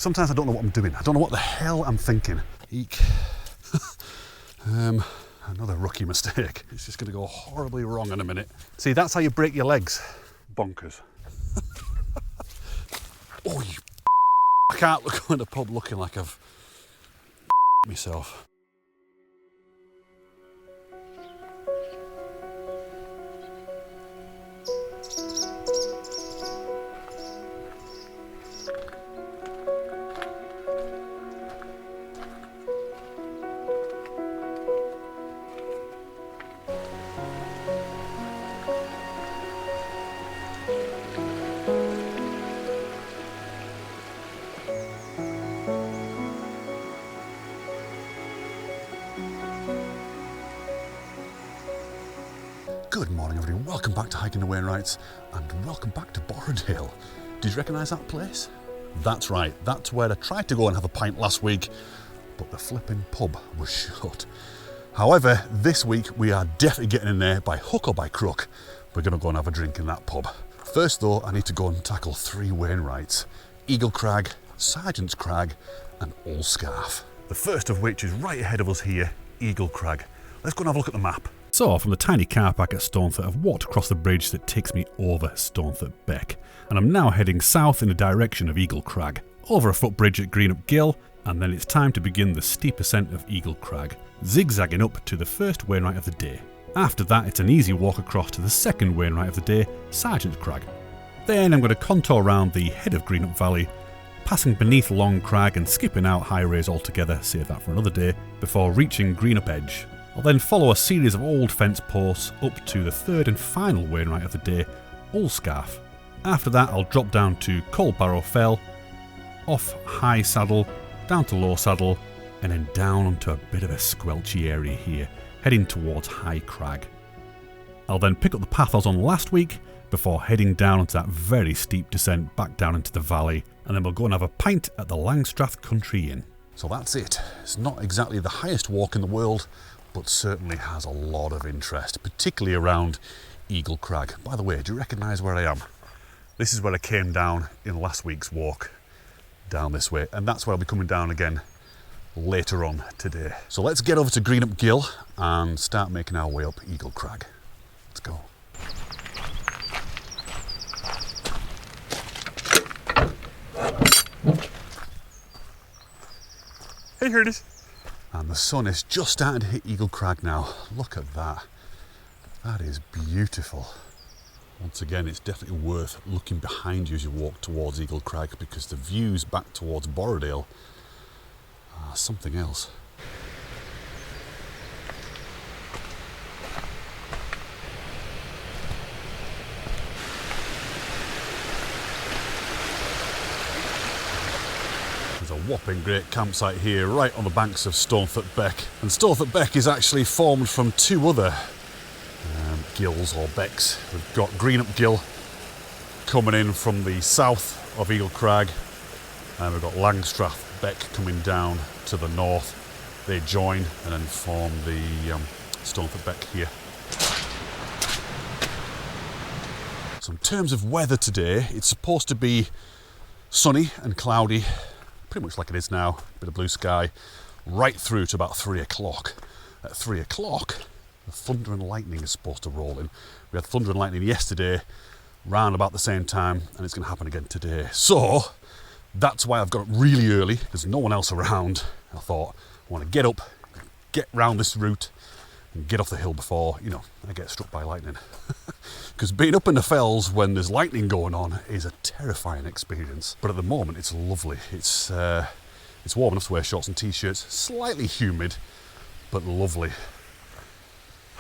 Sometimes I don't know what I'm doing. I don't know what the hell I'm thinking. Eek. Another rookie mistake. It's just going to go horribly wrong in a minute. See, that's how you break your legs. Bonkers. Oh, you I can't look in the pub looking like I've myself. Good morning everybody, welcome back to Hiking the Wainwrights and welcome back to Borrowdale. Did you recognise that place? That's right, that's where I tried to go and have a pint last week, but the flipping pub was shut. However, this week we are definitely getting in there by hook or by crook. We're going to go and have a drink in that pub. First though, I need to go and tackle 3 Wainwrights. Eagle Crag, Sergeant's Crag and Ullscarf. The first of which is right ahead of us here, Eagle Crag. Let's go and have a look at the map. So, from the tiny car park at Stonethwaite, I've walked across the bridge that takes me over Stonethwaite Beck, and I'm now heading south in the direction of Eagle Crag, over a footbridge at Greenup Gill, and then it's time to begin the steep ascent of Eagle Crag, zigzagging up to the first Wainwright of the day. After that, it's an easy walk across to the second Wainwright of the day, Sergeant's Crag. Then I'm going to contour around the head of Greenup Valley, passing beneath Long Crag and skipping out High Raise altogether, save that for another day, before reaching Greenup Edge. I'll then follow a series of old fence posts up to the third and final Wainwright of the day, Ullscarf. After that I'll drop down to Coldbarrow Fell, off High Saddle, down to Low Saddle, and then down onto a bit of a squelchy area here, heading towards High Crag. I'll then pick up the path I was on last week, before heading down onto that very steep descent back down into the valley, and then we'll go and have a pint at the Langstrath Country Inn. So that's it. It's not exactly the highest walk in the world, but certainly has a lot of interest, particularly around Eagle Crag. By the way, do you recognise where I am? This is where I came down in last week's walk, down this way, and that's where I'll be coming down again later on today. So let's get over to Greenup Gill and start making our way up Eagle Crag. Let's go. Hey, here it is. And the sun is just starting to hit Eagle Crag now. Look at that. That is beautiful. Once again, it's definitely worth looking behind you as you walk towards Eagle Crag, because the views back towards Borrowdale are something else. There's a whopping great campsite here right on the banks of Stonethwaite Beck, and Stonethwaite Beck is actually formed from 2 other gills or becks. We've got Greenup Gill coming in from the south of Eagle Crag, and we've got Langstrath Beck coming down to the north. They join and then form the Stonethwaite Beck here. So in terms of weather today, it's supposed to be sunny and cloudy, pretty much like it is now, a bit of blue sky, right through to about 3 o'clock. At 3 o'clock, the thunder and lightning is supposed to roll in. We had thunder and lightning yesterday, round about the same time, and it's going to happen again today. So, that's why I've got up really early. There's no one else around. I thought, I want to get up, get round this route, and get off the hill before, you know, I get struck by lightning. Because being up in the fells when there's lightning going on is a terrifying experience. But at the moment, it's lovely. It's warm enough to wear shorts and t-shirts, slightly humid, but lovely.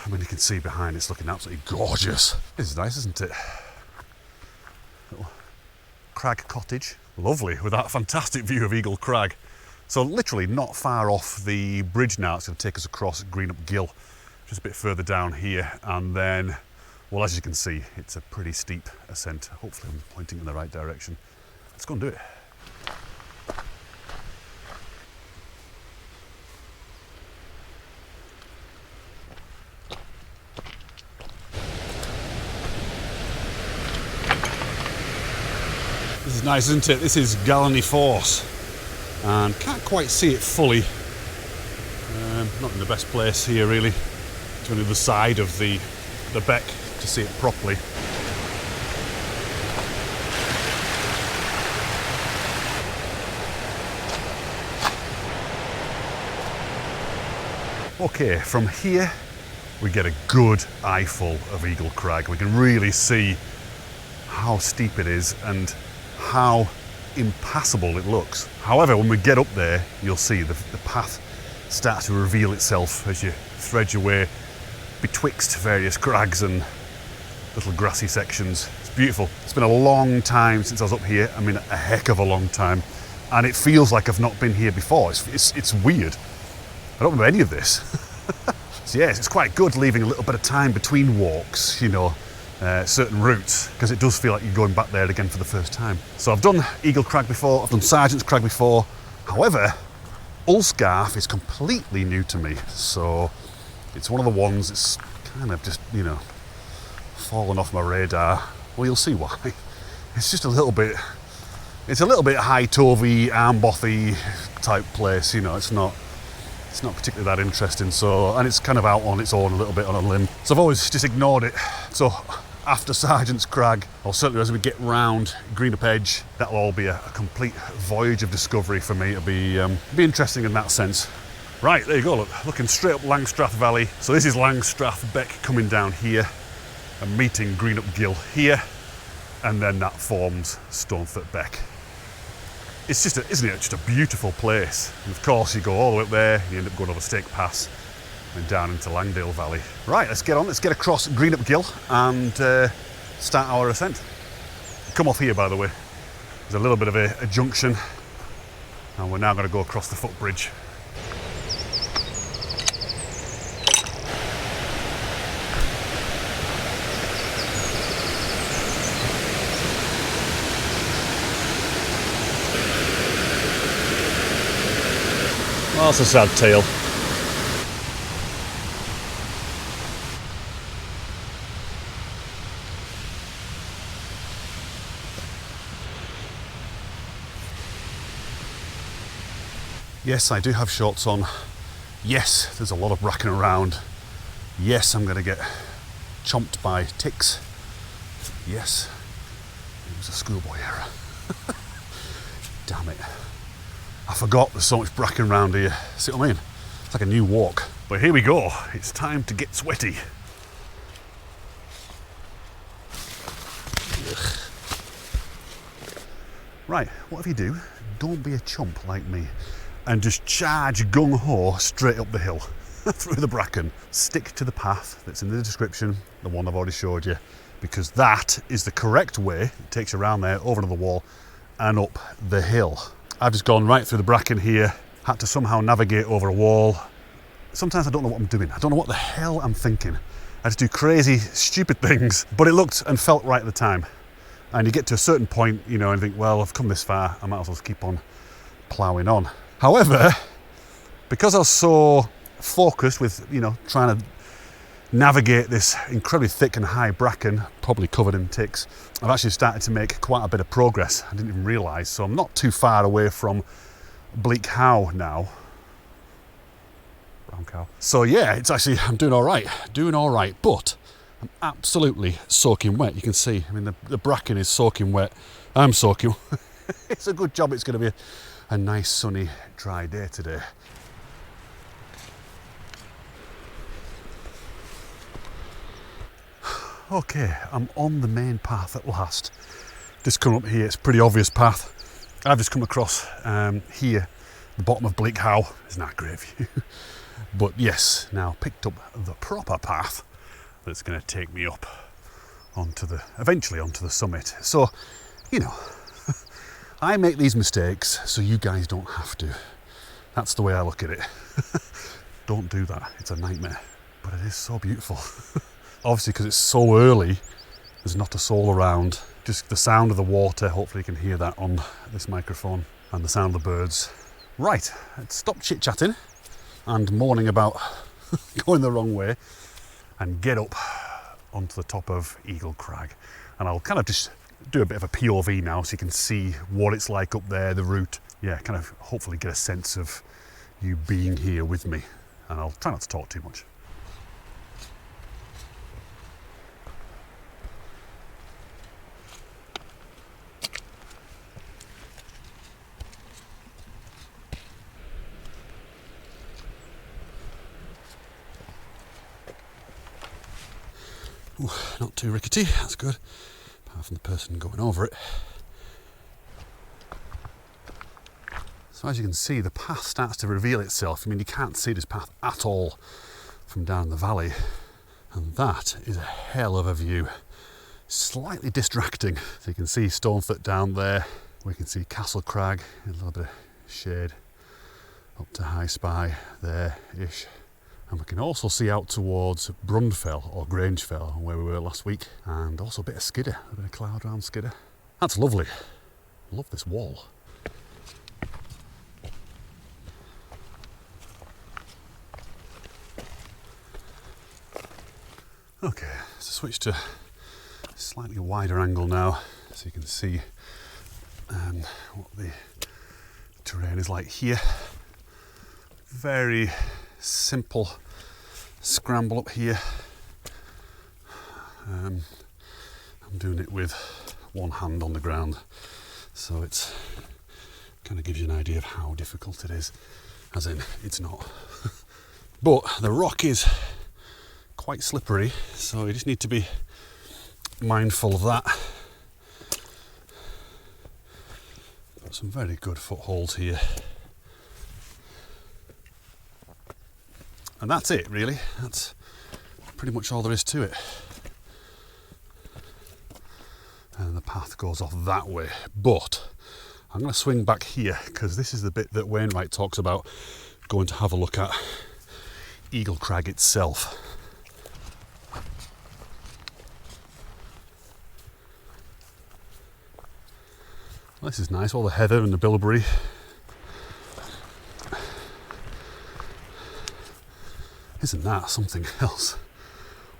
I mean, you can see behind, it's looking absolutely gorgeous. This is nice, isn't it? Little crag cottage. Lovely, with that fantastic view of Eagle Crag. So literally not far off the bridge now. It's going to take us across Greenup Gill, just a bit further down here, and then, well, as you can see, it's a pretty steep ascent. Hopefully I'm pointing in the right direction. Let's go and do it. This is nice, isn't it? This is Gallany Force. and can't quite see it fully. Not in the best place here really, to the other side of the beck to see it properly. Okay, from here we get a good eyeful of Eagle Crag. We can really see how steep it is and how impassable it looks. However, when we get up there, you'll see the path start to reveal itself as you thread your way betwixt various crags and little grassy sections. It's beautiful. It's been a long time since I was up here. I mean, a heck of a long time. And it feels like I've not been here before. It's weird. I don't remember any of this. So yes, it's quite good leaving a little bit of time between walks, you know, certain routes, because it does feel like you're going back there again for the first time. So I've done Eagle Crag before, I've done Sergeant's Crag before. However, Ullscarf is completely new to me. So it's one of the ones that's kind of just, you know, fallen off my radar. Well, you'll see why. It's just a little bit high-tovey, arm-bothy type place, you know, it's not particularly that interesting, so, and it's kind of out on its own a little bit on a limb. So I've always just ignored it. So after Sergeant's Crag, or certainly as we get round Greenup Edge, that'll all be a complete voyage of discovery for me. It'll be interesting in that sense. Right, there you go, look, looking straight up Langstrath Valley. So this is Langstrath Beck coming down here and meeting Greenup Gill here, and then that forms Stonethwaite Beck. It's just, isn't it, just a beautiful place. And of course you go all the way up there, you end up going over Stake Pass and down into Langdale Valley. Right, let's get on, let's get across Greenup Gill and start our ascent. Come off here, by the way. There's a little bit of a junction, and we're now going to go across the footbridge. Oh, that's a sad tale. Yes, I do have shorts on. Yes, there's a lot of bracken around. Yes, I'm going to get chomped by ticks. Yes, it was a schoolboy error. Damn it. I forgot there's so much bracken around here. See what I mean? It's like a new walk. But here we go. It's time to get sweaty. Ugh. Right, whatever you do, don't be a chump like me and just charge gung-ho straight up the hill through the bracken. Stick to the path that's in the description, the one I've already showed you, because that is the correct way. It takes you around there, over another wall and up the hill. I've just gone right through the bracken here, had to somehow navigate over a wall. Sometimes I don't know what I'm doing. I don't know what the hell I'm thinking. I just do crazy, stupid things, but it looked and felt right at the time. And you get to a certain point, you know, and think, well, I've come this far, I might as well keep on ploughing on. However, because I was so focused with, you know, trying to navigate this incredibly thick and high bracken, probably covered in ticks, I've actually started to make quite a bit of progress. I didn't even realise, so I'm not too far away from Bleak How now. Brown cow. So yeah, it's actually, I'm doing all right, but I'm absolutely soaking wet. You can see, I mean, the bracken is soaking wet. I'm soaking wet. It's a good job it's going to be a nice sunny dry day today. Okay, I'm on the main path at last. Just come up here, it's a pretty obvious path. I've just come across here, the bottom of Bleak How. Isn't that a great view? But yes, now picked up the proper path that's going to take me up eventually onto the summit. So, you know, I make these mistakes so you guys don't have to. That's the way I look at it. Don't do that, it's a nightmare. But it is so beautiful. Obviously, because it's so early, there's not a soul around. Just the sound of the water, hopefully you can hear that on this microphone, and the sound of the birds. Right, let's stop chit-chatting and mourning about going the wrong way and get up onto the top of Eagle Crag. And I'll kind of just do a bit of a POV now so you can see what it's like up there, the route. yeah, kind of hopefully get a sense of you being here with me. And I'll try not to talk too much. Ooh, not too rickety, that's good, apart from the person going over it. So as you can see, the path starts to reveal itself. I mean, you can't see this path at all from down the valley, and that is a hell of a view. Slightly distracting. So you can see Stonethwaite down there, we can see Castle Crag, a little bit of shade up to High Spy there-ish. And we can also see out towards Brundfell or Grangefell, where we were last week, and also a bit of Skidder, a bit of cloud around Skidder. That's lovely. Love this wall. Okay, so switch to a slightly wider angle now, so you can see what the terrain is like here. Very simple scramble up here. I'm doing it with one hand on the ground, so it's kind of gives you an idea of how difficult it is, as in it's not. But the rock is quite slippery, so you just need to be mindful of that. Got some very good footholds here. And that's it, really. That's pretty much all there is to it. And the path goes off that way. But I'm going to swing back here, because this is the bit that Wainwright talks about going to have a look at Eagle Crag itself. Well, this is nice, all the heather and the bilberry. Isn't that something else?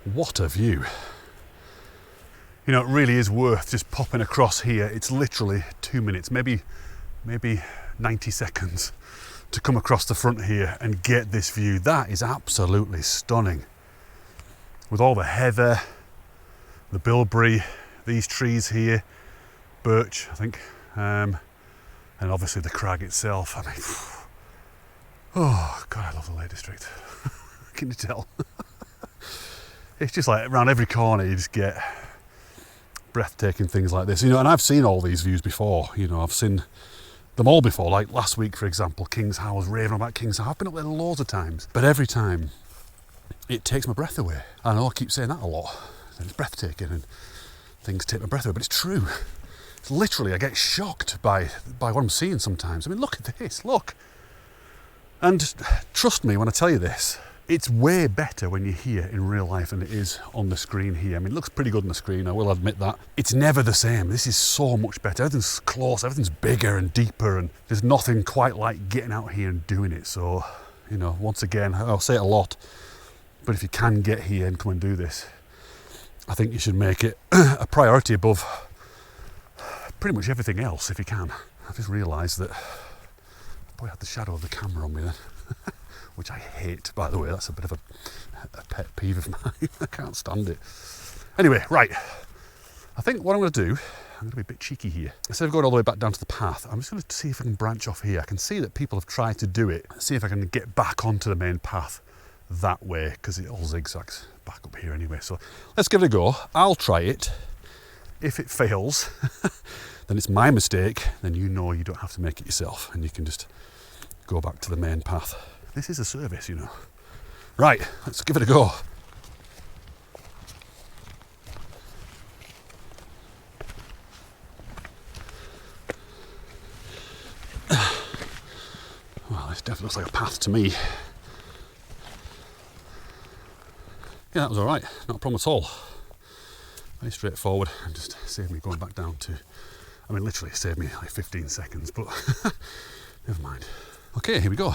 What a view. You know, it really is worth just popping across here. It's literally 2 minutes, maybe 90 seconds to come across the front here and get this view. That is absolutely stunning. With all the heather, the bilberry, these trees here, birch, I think, and obviously the crag itself. I mean, oh God, I love the Lake District. Can you tell? It's just like around every corner you just get breathtaking things like this, you know. And I've seen all these views before, you know. I've seen them all before, like last week, for example, King's How. I was raving about King's How. I've been up there loads of times, but every time it takes my breath away. I know I keep saying that a lot, it's breathtaking and things take my breath away, but it's true. It's literally, I get shocked by what I'm seeing sometimes. I mean, look at this, look. And trust me when I tell you this, it's way better when you're here in real life than it is on the screen here. I mean, it looks pretty good on the screen, I will admit that. It's never the same. This is so much better. Everything's close, everything's bigger and deeper, and there's nothing quite like getting out here and doing it. So, you know, once again, I'll say it a lot, but if you can get here and come and do this, I think you should make it a priority above pretty much everything else if you can. I've just realised that I probably had the shadow of the camera on me then. Which I hate, by the way. That's a bit of a pet peeve of mine. I can't stand it. Anyway, right. I think what I'm going to do, I'm going to be a bit cheeky here. Instead of going all the way back down to the path, I'm just going to see if I can branch off here. I can see that people have tried to do it. See if I can get back onto the main path that way, because it all zigzags back up here anyway. So let's give it a go. I'll try it. If it fails, then it's my mistake. Then you know you don't have to make it yourself, and you can just go back to the main path. This is a service, you know. Right, let's give it a go. Well, this definitely looks like a path to me. Yeah, that was all right. Not a problem at all. Very straightforward, and just saved me going back down to, I mean, literally saved me like 15 seconds, but never mind. Okay, here we go.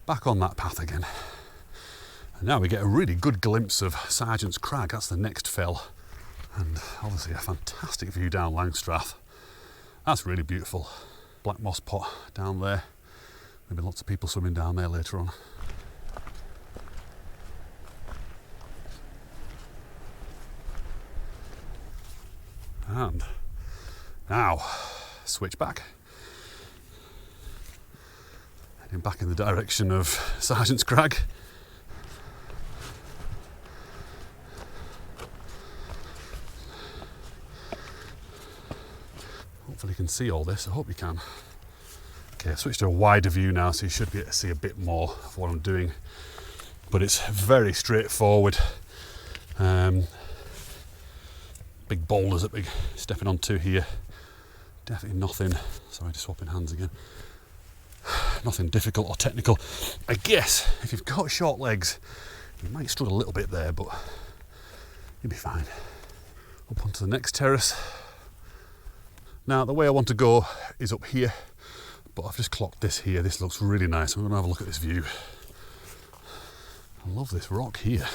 Back on that path again. And now we get a really good glimpse of Sergeant's Crag. That's the next fell. And obviously a fantastic view down Langstrath. That's really beautiful. black moss pot down there. Maybe lots of people swimming down there later on. And now, switch back. Heading back in the direction of Sergeant's Crag. Hopefully you can see all this, I hope you can. Okay, I've switched to a wider view now, so you should be able to see a bit more of what I'm doing. But it's very straightforward. Big boulders that we're stepping onto here. Definitely nothing, sorry, just swapping hands again. Nothing difficult or technical. I guess if you've got short legs, you might struggle a little bit there, but you'll be fine. Up onto the next terrace. Now, the way I want to go is up here, but I've just clocked this here. This looks really nice. I'm going to have a look at this view. I love this rock here.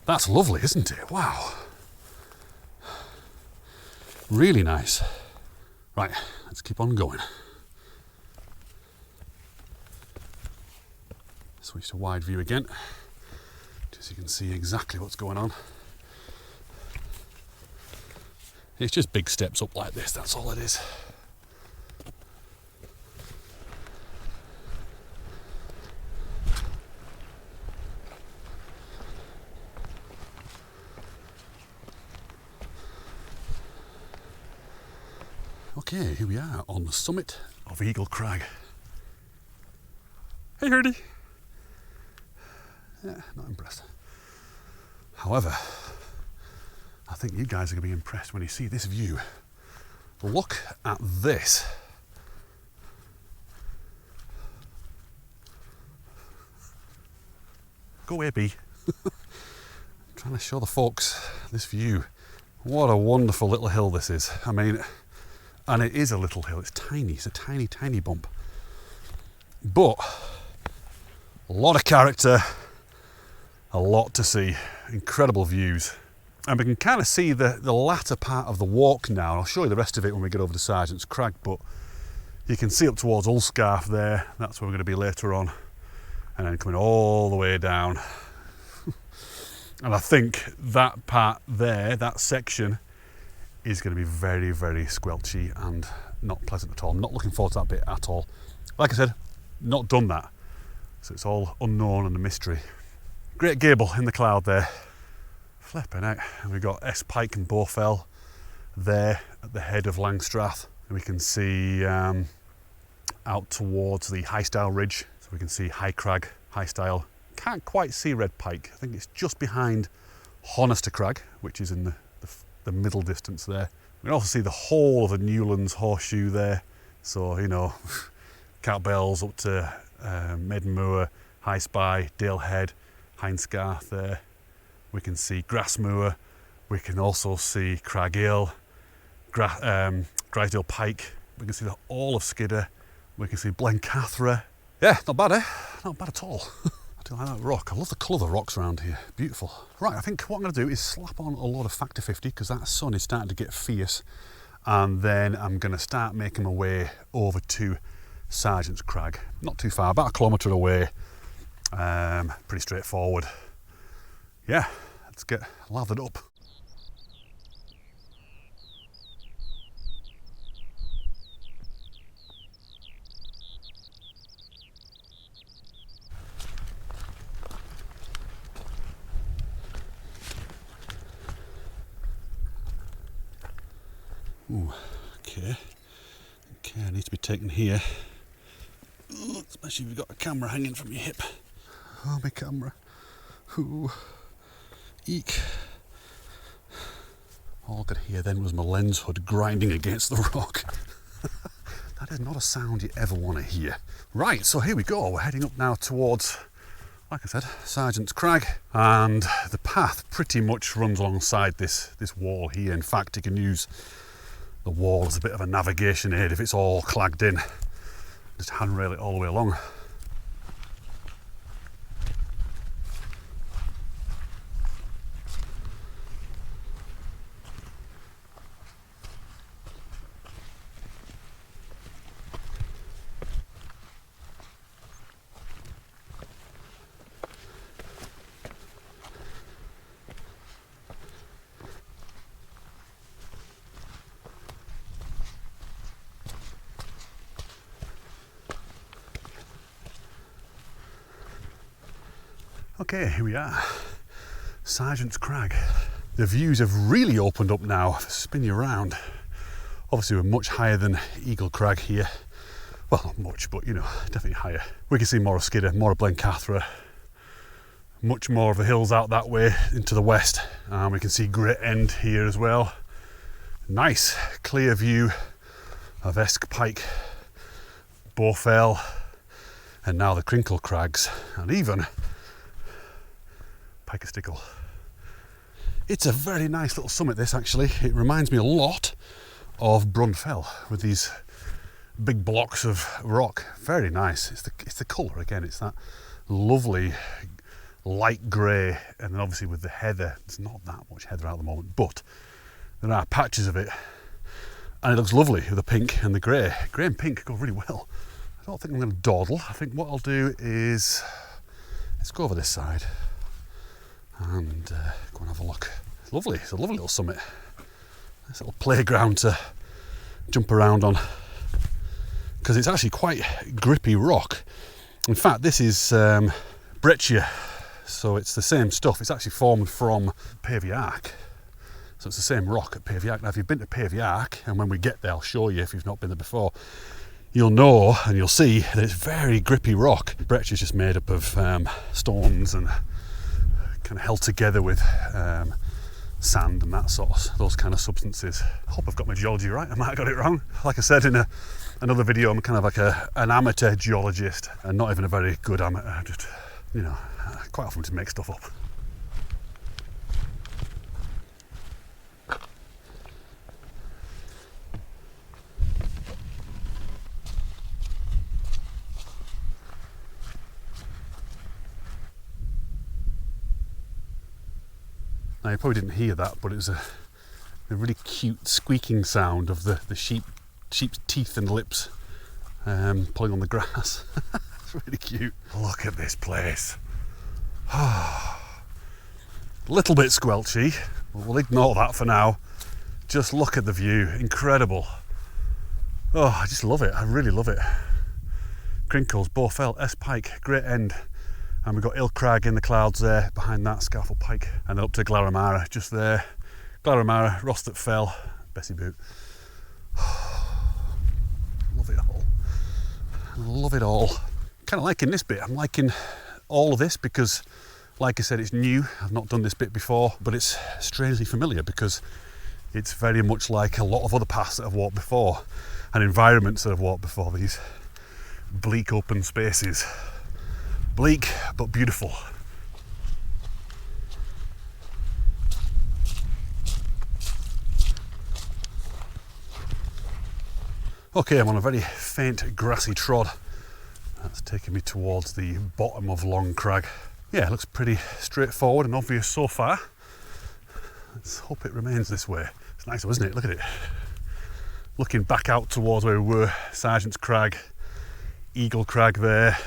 That's lovely, isn't it? Wow. Really nice. Right, let's keep on going. Switch to wide view again, just so you can see exactly what's going on. It's just big steps up like this, that's all it is. Okay, here we are on the summit of Eagle Crag. Hey, Hurdy. Yeah, not impressed. However, I think you guys are going to be impressed when you see this view. Look at this. Go away, bee. Trying to show the folks this view. What a wonderful little hill this is. I mean, and it is a little hill. It's tiny. It's a tiny, tiny bump. But a lot of character, a lot to see. Incredible views. And we can kind of see the latter part of the walk now. I'll show you the rest of it when we get over to Sergeant's Crag, but you can see up towards Ullscarf there. That's where we're going to be later on. And then coming all the way down. And I think that part there, that section, is going to be very, very squelchy and not pleasant at all. I'm not looking forward to that bit at all. Like I said, not done that. So it's all unknown and a mystery. Great gable in the cloud there. Flipping out. And we've got S-Pike and Bowfell there at the head of Langstrath. And we can see out towards the High Style Ridge. So we can see High Crag, High Style. Can't quite see Red Pike. I think it's just behind Honister Crag, which is in the middle distance there. We can also see the whole of the Newlands Horseshoe there. So, you know, Cowbells up to Maiden High Spy, Dale Head, Hinescarth there. We can see Grassmoor. We can also see Craghill, Grisdale Pike. We can see all of Skidder. We can see Blencathra. Yeah, not bad, eh? Not bad at all. I do like that rock. I love the colour of the rocks around here. Beautiful. Right, I think what I'm going to do is slap on a load of Factor 50 because that sun is starting to get fierce. And then I'm going to start making my way over to Sergeant's Crag. Not too far, about a kilometre away. Pretty straightforward. Yeah, let's get lathered up. Ooh, okay, I need to be taken here, especially if you've got a camera hanging from your hip. Oh, my camera. Ooh, eek. All I could hear then was my lens hood grinding against the rock. That is not a sound you ever want to hear. Right, so here we go. We're heading up now towards, like I said, Sergeant's Crag, and the path pretty much runs alongside this wall here. In fact, you can use the wall as a bit of a navigation aid if it's all clagged in. Just handrail it all the way along. Okay, here we are, Sergeant's Crag. The views have really opened up now. Spin you around. Obviously we're much higher than Eagle Crag here. Well, not much, but you know, definitely higher. We can see more of Skidder, more of Blencathra, much more of the hills out that way into the west. And we can see Great End here as well. Nice clear view of Esk Pike, Bowfell, and now the Crinkle Crags, and even Pikeastickle. It's a very nice little summit, this actually. It reminds me a lot of Brunfell with these big blocks of rock. Very nice. It's the colour again. It's that lovely light grey, and then obviously with the heather. There's not that much heather out at the moment, but there are patches of it, and it looks lovely with the pink and the grey. Grey and pink go really well. I don't think I'm going to dawdle. I think what I'll do is let's go over this side and go and have a look. It's lovely. It's a lovely little summit. Nice little playground to jump around on, because it's actually quite grippy rock. In fact, this is breccia, so it's the same stuff. It's actually formed from Paviark, so it's the same rock at Paviark. Now, if you've been to Paviark, and when we get there, I'll show you if you've not been there before, you'll know and you'll see that it's very grippy rock. Breccia is just made up of stones and kind of held together with sand and that sort of, those kind of substances. I hope I've got my geology right. I might have got it wrong. Like I said in another video, I'm kind of like an amateur geologist, and not even a very good amateur. Just, you know, quite often to make stuff up. Now, you probably didn't hear that, but it was a really cute squeaking sound of the sheep's teeth and lips pulling on the grass. It's really cute. Look at this place. A little bit squelchy, but we'll ignore that for now. Just look at the view. Incredible. Oh, I just love it. I really love it. Crinkles, Bowfell, S Pike, Great End. And we've got Eagle Crag in the clouds there, behind that, Scafell Pike, and then up to Glaramara, just there. Glaramara, Rostet Fell, Bessie Boot. Love it all. Love it all. Kind of liking this bit. I'm liking all of this because, like I said, it's new. I've not done this bit before, but it's strangely familiar because it's very much like a lot of other paths that I've walked before and environments that I've walked before, these bleak open spaces. Bleak, but beautiful. Okay, I'm on a very faint grassy trod. That's taking me towards the bottom of Long Crag. Yeah, it looks pretty straightforward and obvious so far. Let's hope it remains this way. It's nice, isn't it? Look at it. Looking back out towards where we were, Sergeant's Crag, Eagle Crag there,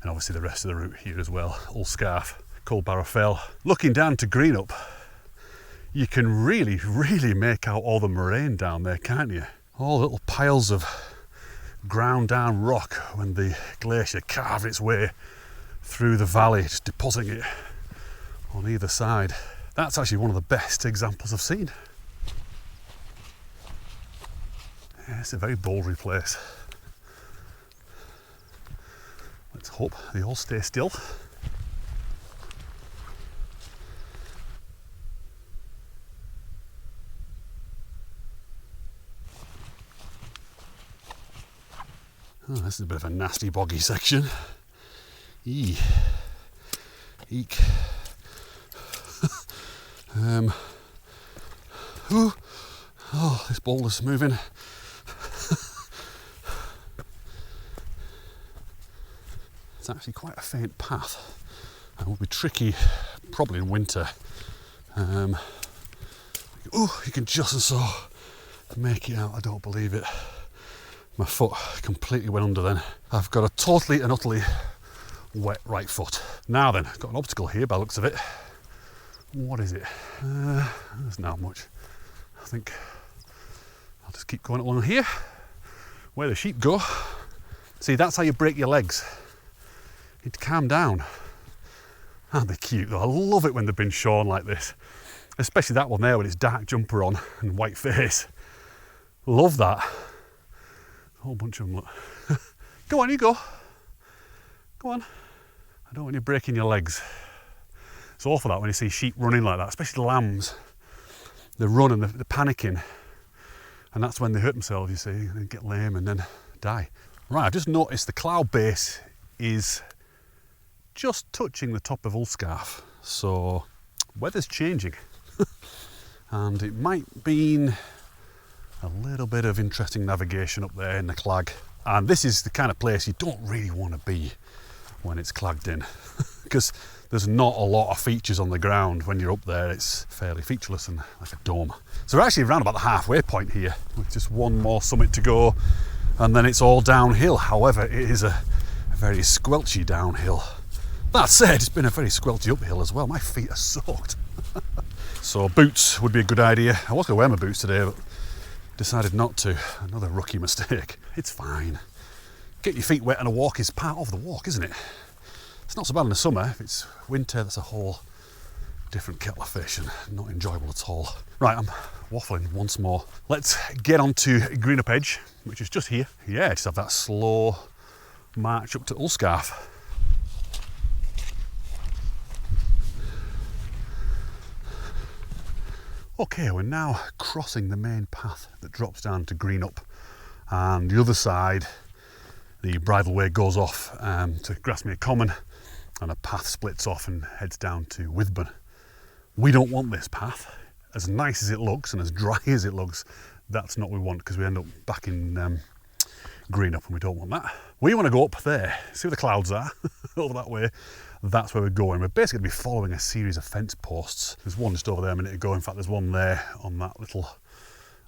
and obviously the rest of the route here as well, Ullscarf, Culbarrow Fell. Looking down to Greenup, you can really make out all the moraine down there, can't you? All little piles of ground down rock when the glacier carved its way through the valley, just depositing it on either side. That's actually one of the best examples I've seen. Yeah, it's a very bouldery place. Let's hope they all stay still. Oh, this is a bit of a nasty boggy section. Eek. Oh, this boulder's moving. It's actually quite a faint path and will be tricky probably in winter. You can just and so make it out. I don't believe it. My foot completely went under then. I've got a totally and utterly wet right foot. Now then, I've got an obstacle here by the looks of it. What is it? There's not much. I think I'll just keep going along here where the sheep go. See, that's how you break your legs. You need to calm down. Aren't they cute though? I love it when they've been shorn like this. Especially that one there with its dark jumper on and white face. Love that. A whole bunch of them, look. Go on, you go. Go on. I don't want you breaking your legs. It's awful that when you see sheep running like that, especially lambs. They run and they're panicking. And that's when they hurt themselves, you see, and they get lame and then die. Right, I've just noticed the cloud base is just touching the top of Ullscarf. So, weather's changing. And it might mean a little bit of interesting navigation up there in the clag. And this is the kind of place you don't really want to be when it's clagged in. Because there's not a lot of features on the ground. When you're up there, it's fairly featureless and like a dome. So we're actually around about the halfway point here, with just one more summit to go, and then it's all downhill. However, it is a very squelchy downhill. That said, it's been a very squelchy uphill as well. My feet are soaked. So boots would be a good idea. I was going to wear my boots today, but decided not to. Another rookie mistake. It's fine. Get your feet wet on a walk is part of the walk, isn't it? It's not so bad in the summer. If it's winter, that's a whole different kettle of fish and not enjoyable at all. Right, I'm waffling once more. Let's get on to Greenup Edge, which is just here. Yeah, just have that slow march up to Ullscarf. Okay, we're now crossing the main path that drops down to Greenup, and the other side, the bridleway goes off to Grasmere Common, and a path splits off and heads down to Withburn. We don't want this path. As nice as it looks and as dry as it looks, that's not what we want, because we end up back in Greenup and we don't want that. We want to go up there, see where the clouds are, over that way. That's where we're going. We're basically going to be following a series of fence posts. There's one just over there a minute ago. In fact, there's one there on that little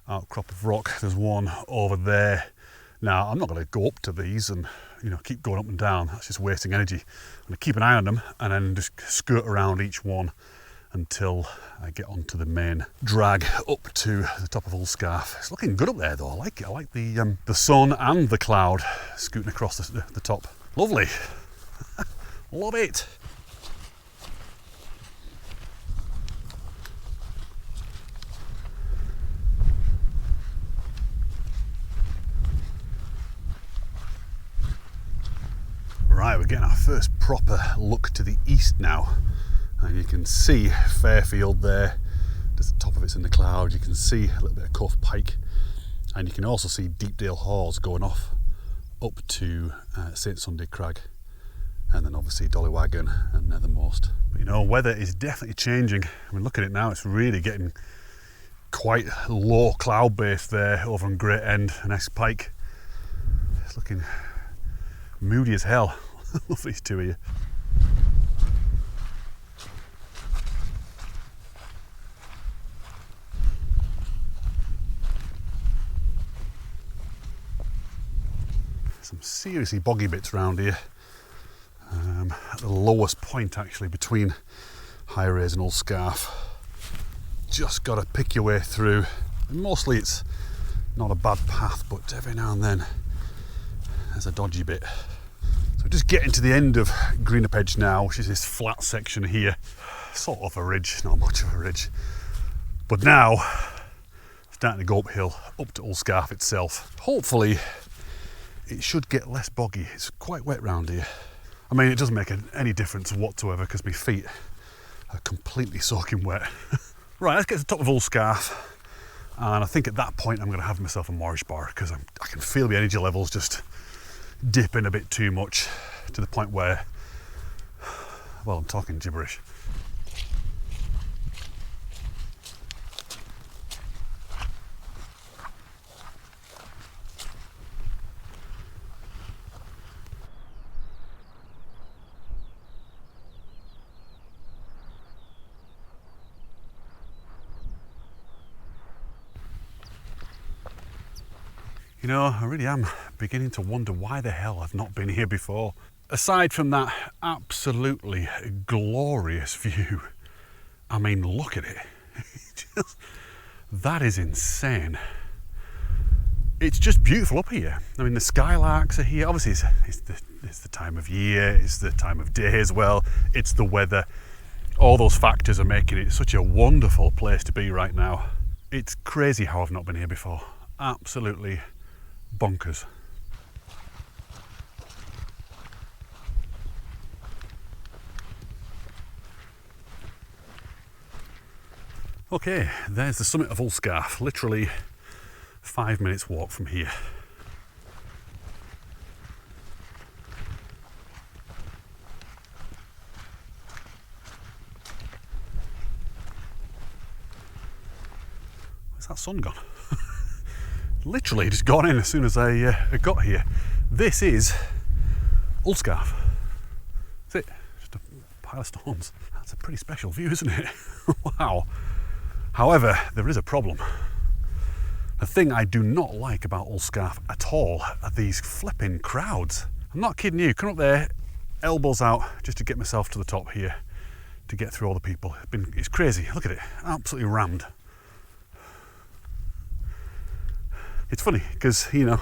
outcrop of rock. There's one over there. Now, I'm not going to go up to these and, you know, keep going up and down. That's just wasting energy. I'm going to keep an eye on them and then just skirt around each one until I get onto the main drag up to the top of Ullscarf. It's looking good up there though. I like it. I like the sun and the cloud scooting across the top. Lovely. Love it. Right, we're getting our first proper look to the east now, and you can see Fairfield there, just the top of it's in the cloud. You can see a little bit of Cove Pike, and you can also see Deepdale Hawes going off up to St Sunday Crag, and then obviously Dollywagon and Nethermost. But you know, weather is definitely changing. I mean, look at it now, it's really getting quite low cloud base there over on Great End and S Pike. It's looking moody as hell. Love these two of you. Some seriously boggy bits around here. At the lowest point actually between High Raise and Ullscarf. Just got to pick your way through. And mostly it's not a bad path, but every now and then there's a dodgy bit. So just getting to the end of Greenup Edge now, which is this flat section here. Sort of a ridge, not much of a ridge. But now, starting to go uphill, up to Ullscarf itself. Hopefully, it should get less boggy. It's quite wet round here. I mean, it doesn't make any difference whatsoever because my feet are completely soaking wet. Right, let's get to the top of Ullscarf. And I think at that point, I'm going to have myself a Morris bar because I can feel the energy levels just dipping a bit too much to the point where, well, I'm talking gibberish. You know, I really am beginning to wonder why the hell I've not been here before. Aside from that absolutely glorious view, I mean, look at it. That is insane. it's just beautiful up here. I mean, the skylarks are here. Obviously, it's the time of year, it's the time of day as well, it's the weather. All those factors are making it such a wonderful place to be right now. It's crazy how I've not been here before. Absolutely bonkers. Okay, there's the summit of Ullscarf, literally 5 minutes walk from here. Where's that sun gone? Literally just gone in as soon as I got here. This is Ullscarf. That's it, just a pile of stones. That's a pretty special view, isn't it? Wow. However, there is a problem. The thing I do not like about Ullscarf at all are these flipping crowds. I'm not kidding you, come up there, elbows out, just to get myself to the top here, to get through all the people. It's crazy, look at it, absolutely rammed. It's funny, because, you know,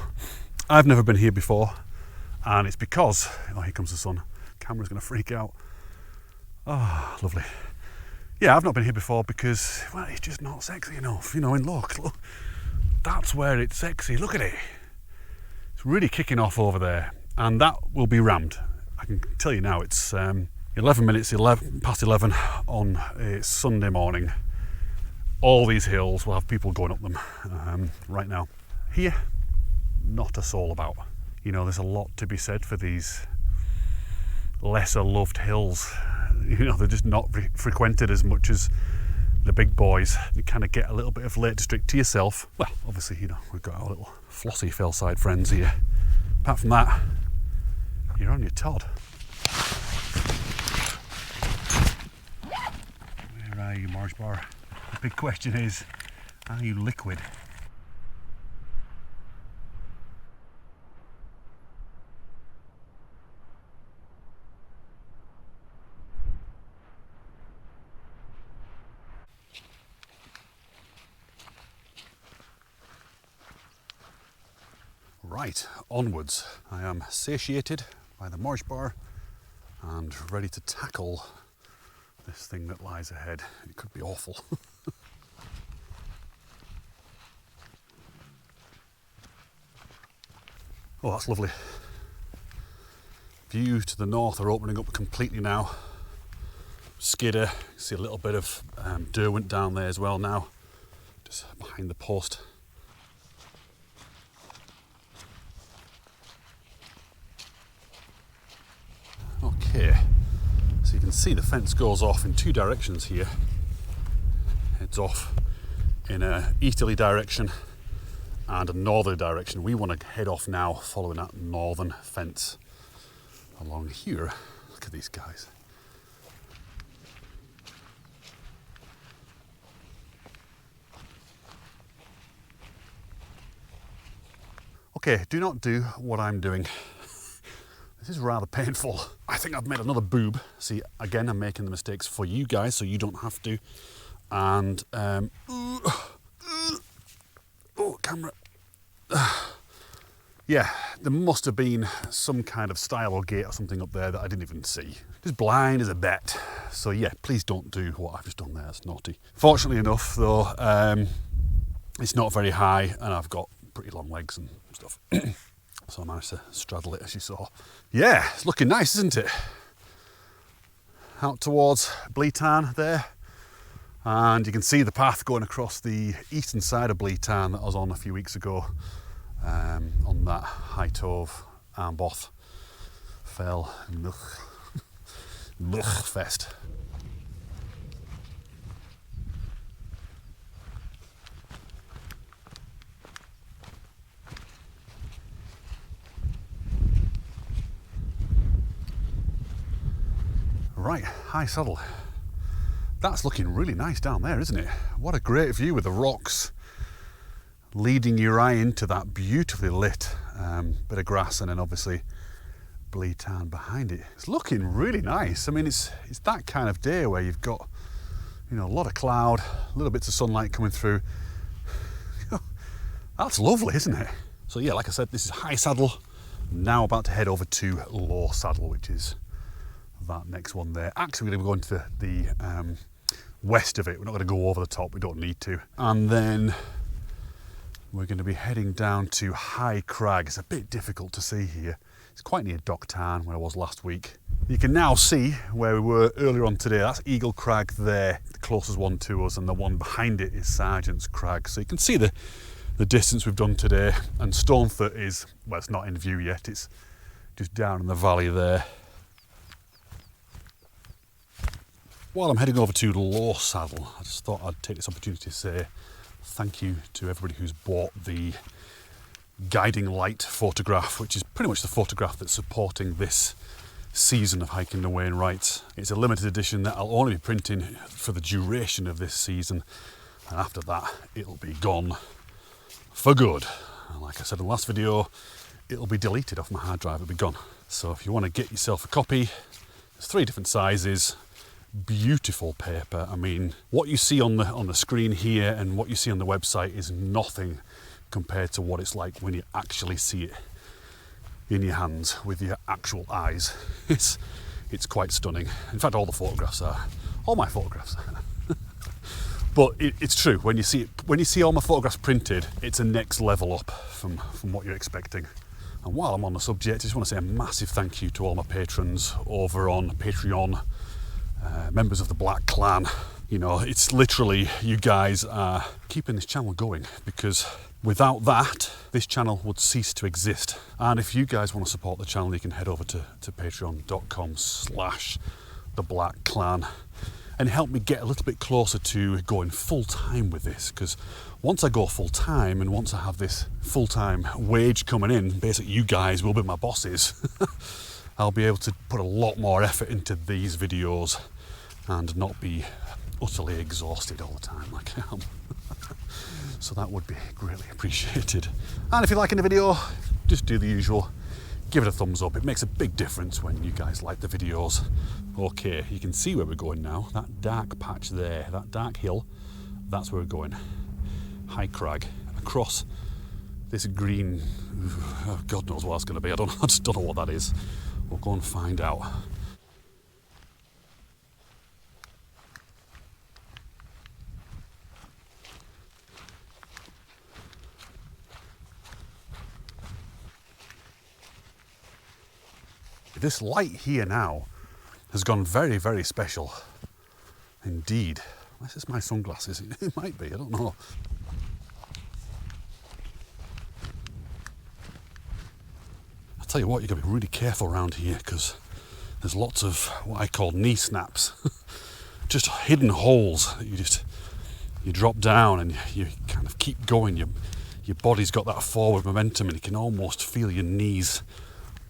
I've never been here before, and it's because, oh, here comes the sun, camera's gonna freak out. Oh, lovely. Yeah, I've not been here before because, well, it's just not sexy enough, you know, and look, that's where it's sexy, look at it. It's really kicking off over there, and that will be rammed. I can tell you now, it's 11 minutes past 11 on a Sunday morning. All these hills will have people going up them right now. Here, not a soul about. You know, there's a lot to be said for these lesser loved hills. You know, they're just not frequented as much as the big boys. You kind of get a little bit of Lake District to yourself. Well, obviously, you know, we've got our little flossy fellside friends here. Apart from that, you're on your Todd. Where are you, Marsh Bar? The big question is, are you liquid? Right, onwards. I am satiated by the Marsh Bar and ready to tackle this thing that lies ahead. It could be awful. Oh, that's lovely. View to the north are opening up completely now. Skidder, see a little bit of Derwent down there as well now, just behind the post. Okay, so you can see the fence goes off in two directions here. Heads off in a easterly direction and a northerly direction. We want to head off now following that northern fence along here. Look at these guys. Okay, do not do what I'm doing. This is rather painful. I think I've made another boob. See, again, I'm making the mistakes for you guys so you don't have to. And, oh, camera. Yeah, there must have been some kind of stile or gate or something up there that I didn't even see. Just blind as a bat. So yeah, please don't do what I've just done there, it's naughty. Fortunately enough though, it's not very high and I've got pretty long legs and stuff. So I managed to straddle it, as you saw. Yeah, it's looking nice, isn't it? Out towards Bleetan there. And you can see the path going across the eastern side of Bleetan that I was on a few weeks ago. On that High Tove, Armboth, Fell, Fest. Right, High Saddle. That's looking really nice down there, isn't it? What a great view with the rocks leading your eye into that beautifully lit bit of grass, and then obviously Bleetan behind it. It's looking really nice. I mean, it's that kind of day where you've got, you know, a lot of cloud, little bits of sunlight coming through. That's lovely, isn't it? So yeah, like I said, this is high saddle. Now about to head over to low saddle, which is that next one there. Actually, we're going to go into the west of it. We're not going to go over the top, we don't need to. And then we're going to be heading down to High Crag. It's a bit difficult to see here. It's quite near Docktown, where I was last week. You can now see where we were earlier on today. That's Eagle Crag there, the closest one to us, and the one behind it is Sergeant's Crag. So you can see the distance we've done today. And Stonethwaite is, well, it's not in view yet. It's just down in the valley there. While I'm heading over to low saddle, I just thought I'd take this opportunity to say thank you to everybody who's bought the guiding light photograph, which is pretty much the photograph that's supporting this season of Hiking the Wainwrights. It's a limited edition that I'll only be printing for the duration of this season, and after that it'll be gone for good. And like I said in the last video, it'll be deleted off my hard drive, it'll be gone. So if you want to get yourself a copy, there's 3 different sizes. Beautiful paper. I mean, what you see on the screen here and what you see on the website is nothing compared to what it's like when you actually see it in your hands with your actual eyes. It's quite stunning. In fact, all my photographs are. But it's true, when you see all my photographs printed, it's a next level up from what you're expecting. And while I'm on the subject, I just want to say a massive thank you to all my patrons over on Patreon, members of the Black Clan. You know, it's literally, you guys are keeping this channel going, because without that, this channel would cease to exist. And if you guys want to support the channel, you can head over to patreon.com/theblackclan and help me get a little bit closer to going full time with this. Because once I go full time and once I have this full time wage coming in, basically you guys will be my bosses. I'll be able to put a lot more effort into these videos and not be utterly exhausted all the time like I am. So that would be greatly appreciated. And if you're liking the video, just do the usual. Give it a thumbs up. It makes a big difference when you guys like the videos. Okay, you can see where we're going now. That dark patch there, that dark hill, that's where we're going. High Crag, across this green, God knows what it's going to be. I just don't know what that is. We'll go and find out. This light here now has gone very, very special indeed. Unless it's my sunglasses, it might be, I don't know. I'll tell you what, you've got to be really careful around here, because there's lots of what I call knee snaps. Just hidden holes that you drop down and you kind of keep going. Your body's got that forward momentum and you can almost feel your knees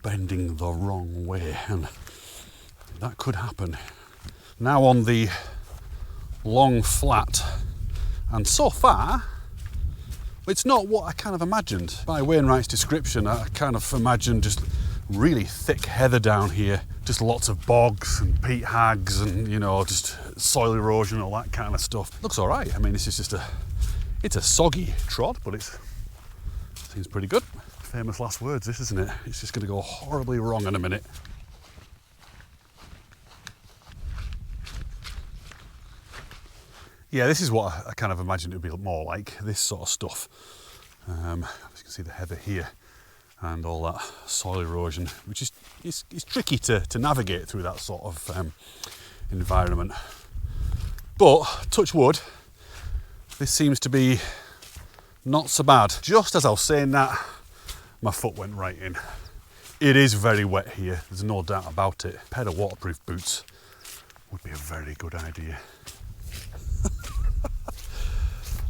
bending the wrong way, and that could happen. Now on the long flat, and so far it's not what I kind of imagined. By Wainwright's description, I kind of imagined just really thick heather down here, just lots of bogs and peat hags and, you know, just soil erosion, all that kind of stuff. Looks all right. I mean, it's just it's a soggy trod, but it seems pretty good. Famous last words, this, isn't it? It's just going to go horribly wrong in a minute. Yeah, this is what I kind of imagined it would be more like, this sort of stuff. As you can see the heather here and all that soil erosion, which is it's tricky to navigate through that sort of environment. But, touch wood, this seems to be not so bad. Just as I was saying that, my foot went right in. It is very wet here, there's no doubt about it. A pair of waterproof boots would be a very good idea.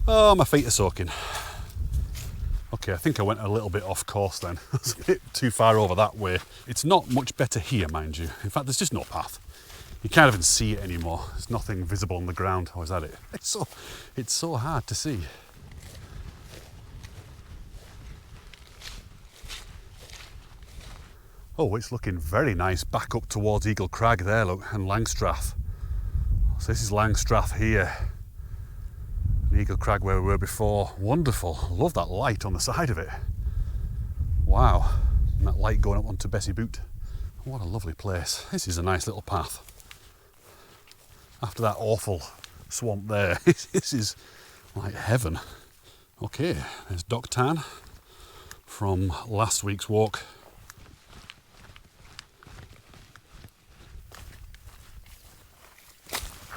Oh, my feet are soaking. Okay, I think I went a little bit off course then. I was a bit too far over that way. It's not much better here, mind you. In fact, there's just no path. You can't even see it anymore. There's nothing visible on the ground. Oh, is that it? It's so hard to see. Oh, it's looking very nice back up towards Eagle Crag there, look, and Langstrath. So this is Langstrath here. Eagle Crag where we were before. Wonderful. Love that light on the side of it. Wow. And that light going up onto Bessie Boot. What a lovely place. This is a nice little path. After that awful swamp there, this is like heaven. Okay, there's Doc Tan from last week's walk.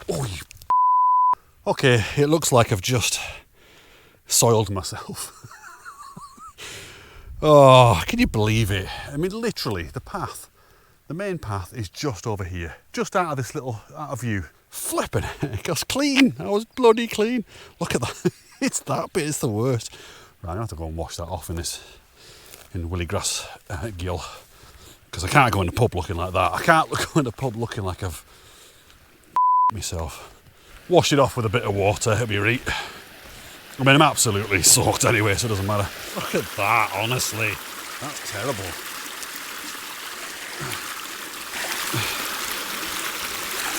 Oh, you. Okay, it looks like I've just soiled myself. Oh, can you believe it? I mean, literally, the path, the main path is just over here, just out of this little, out of view. Flipping heck, I was clean. I was bloody clean. Look at that. It's that bit, it's the worst. Right, I'm gonna have to go and wash that off in willy grass gill, because I can't go in the pub looking like that. I can't go in the pub looking like I've myself. Wash it off with a bit of water, it'll be right. I mean, I'm absolutely soaked anyway, so it doesn't matter. Look at that, honestly. That's terrible.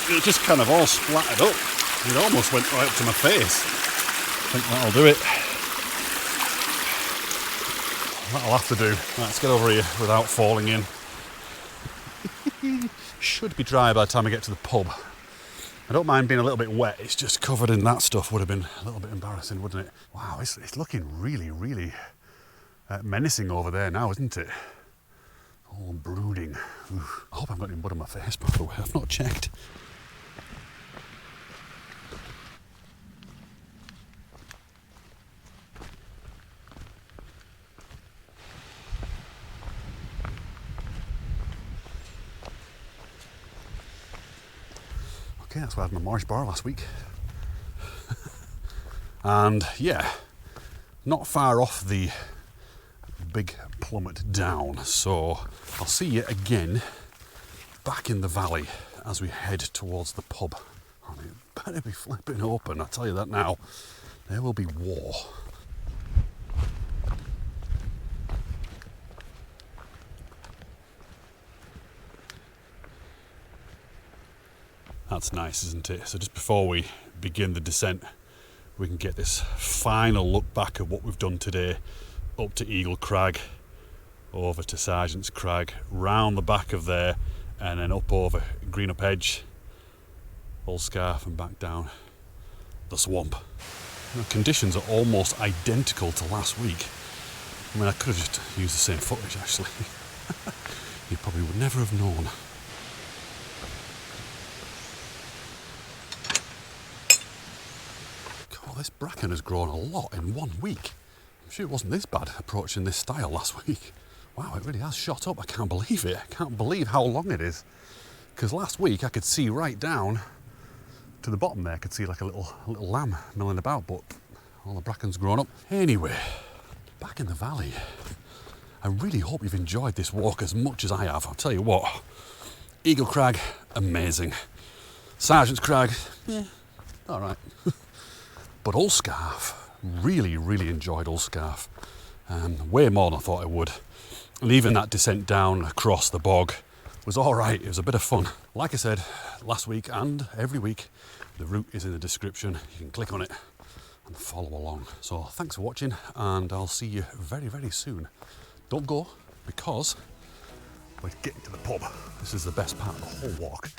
It just kind of all splattered up. It almost went right up to my face. I think that'll do it. That'll have to do. Let's get over here without falling in. Should be dry by the time I get to the pub. I don't mind being a little bit wet, it's just covered in that stuff would have been a little bit embarrassing, wouldn't it? Wow, it's looking really, really menacing over there now, isn't it? All brooding. Oof. I hope I've got any mud on my face, by the way, I've not checked. Okay, that's where I had my marsh bar last week. And yeah, not far off the big plummet down. So I'll see you again back in the valley as we head towards the pub. And it better be flipping open, I'll tell you that now. There will be war. That's nice, isn't it? So just before we begin the descent, we can get this final look back at what we've done today, up to Eagle Crag, over to Sergeant's Crag, round the back of there, and then up over Greenup Edge, Ullscarf, and back down the swamp. The conditions are almost identical to last week. I mean, I could have just used the same footage actually. You probably would never have known. This bracken has grown a lot in 1 week. I'm sure it wasn't this bad approaching this style last week. Wow, it really has shot up. I can't believe it. I can't believe how long it is. Because last week I could see right down to the bottom there. I could see like a little lamb milling about, but all the bracken's grown up. Anyway, back in the valley. I really hope you've enjoyed this walk as much as I have. I'll tell you what, Eagle Crag, amazing. Sergeant's Crag, yeah, all right. But Ullscarf, really, really enjoyed Ullscarf. Way more than I thought I would. And even that descent down across the bog was all right. It was a bit of fun. Like I said, last week and every week, the route is in the description. You can click on it and follow along. So thanks for watching, and I'll see you very, very soon. Don't go, because we're getting to the pub. This is the best part of the whole walk.